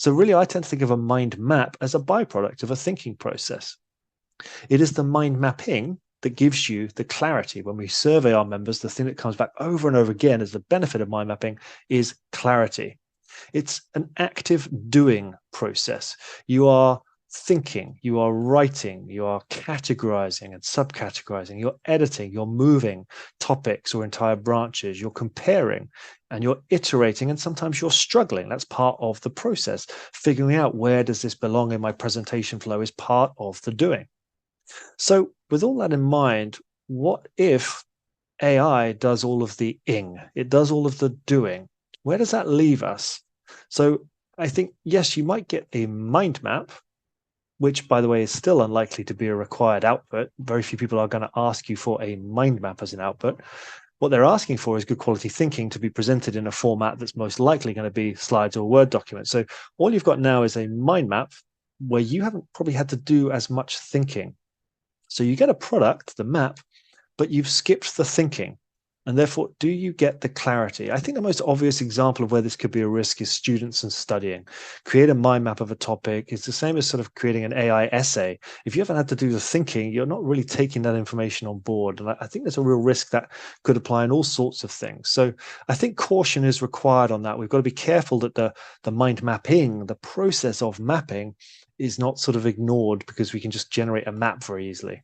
So really, I tend to think of a mind map as a byproduct of a thinking process. It is the mind mapping that gives you the clarity. When we survey our members, the thing that comes back over and over again as the benefit of mind mapping is clarity. It's an active doing process. You are thinking, you are writing, you are categorizing and subcategorizing, you're editing, you're moving topics or entire branches, you're comparing and you're iterating, and sometimes you're struggling. That's part of the process. Figuring out where does this belong in my presentation flow is part of the doing. So with all that in mind, what if AI does all of the ing? It does all of the doing. Where does that leave us? So I think, yes, you might get a mind map, which, by the way, is still unlikely to be a required output. Very few people are going to ask you for a mind map as an output. What they're asking for is good quality thinking to be presented in a format that's most likely going to be slides or Word documents. So all you've got now is a mind map where you haven't probably had to do as much thinking. So you get a product, the map, but you've skipped the thinking. And therefore, do you get the clarity? I think the most obvious example of where this could be a risk is students and studying. Create a mind map of a topic. It's the same as sort of creating an AI essay. If you haven't had to do the thinking, you're not really taking that information on board. And I think there's a real risk that could apply in all sorts of things. So I think caution is required on that. We've got to be careful that the mind mapping, the process of mapping, is not sort of ignored because we can just generate a map very easily.